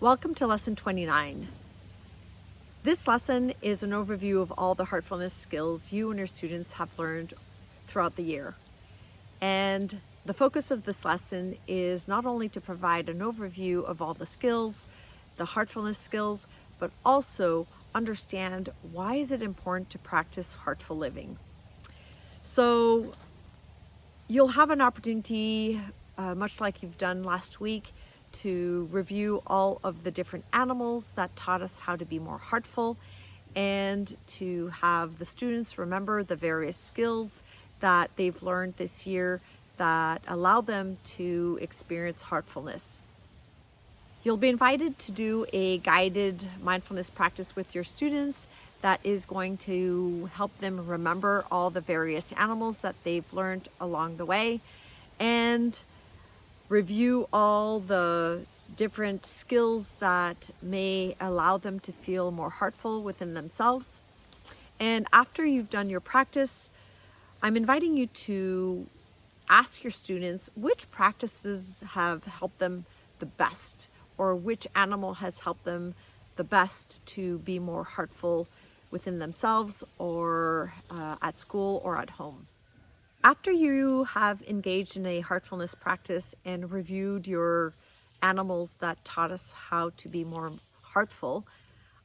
Welcome to Lesson 29. This lesson is an overview of all the heartfulness skills you and your students have learned throughout the year. And the focus of this lesson is not only to provide an overview of all the skills, the heartfulness skills, but also understand why is it important to practice heartful living. So you'll have an opportunity, much like you've done last week, to review all of the different animals that taught us how to be more heartful, and to have the students remember the various skills that they've learned this year that allow them to experience heartfulness. You'll be invited to do a guided mindfulness practice with your students that is going to help them remember all the various animals that they've learned along the way, and review all the different skills that may allow them to feel more heartful within themselves. And after you've done your practice, I'm inviting you to ask your students which practices have helped them the best, or which animal has helped them the best to be more heartful within themselves, or at school or at home. After you have engaged in a heartfulness practice and reviewed your animals that taught us how to be more heartful,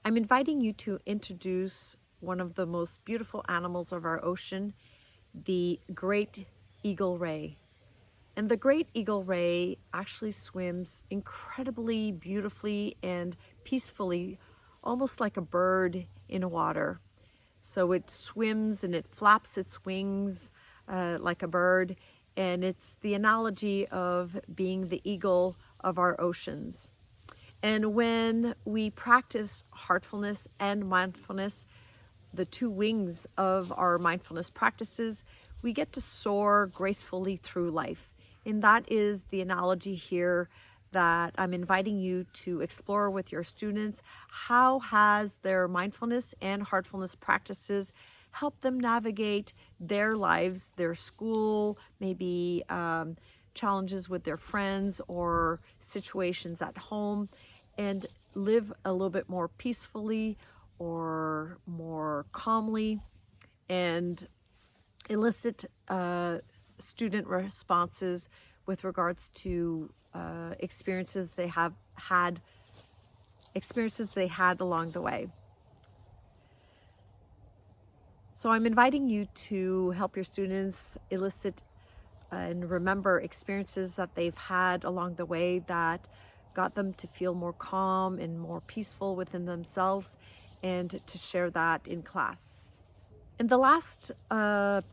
I'm inviting you to introduce one of the most beautiful animals of our ocean, the great eagle ray. And the great eagle ray actually swims incredibly beautifully and peacefully, almost like a bird in water. So it swims and it flaps its wings like a bird, and it's the analogy of being the eagle of our oceans. And when we practice heartfulness and mindfulness, the two wings of our mindfulness practices, we get to soar gracefully through life. And that is the analogy here that I'm inviting you to explore with your students. How has their mindfulness and heartfulness practices help them navigate their lives, their school, maybe challenges with their friends or situations at home, and live a little bit more peacefully or more calmly, and elicit student responses with regards to experiences they had along the way. So I'm inviting you to help your students elicit and remember experiences that they've had along the way that got them to feel more calm and more peaceful within themselves, and to share that in class. And the last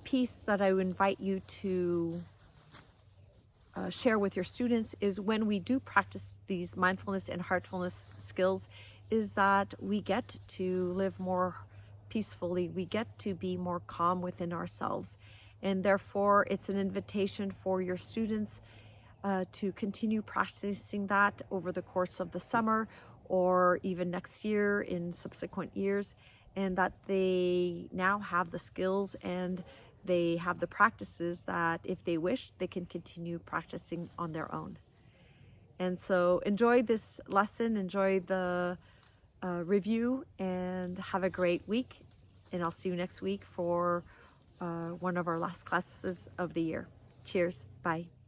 piece that I would invite you to share with your students is, when we do practice these mindfulness and heartfulness skills, is that we get to live more peacefully, we get to be more calm within ourselves. And therefore it's an invitation for your students to continue practicing that over the course of the summer, or even next year in subsequent years, and that they now have the skills and they have the practices that, if they wish, they can continue practicing on their own. And so enjoy this lesson, enjoy the review, and have a great week. And I'll see you next week for one of our last classes of the year. Cheers. Bye.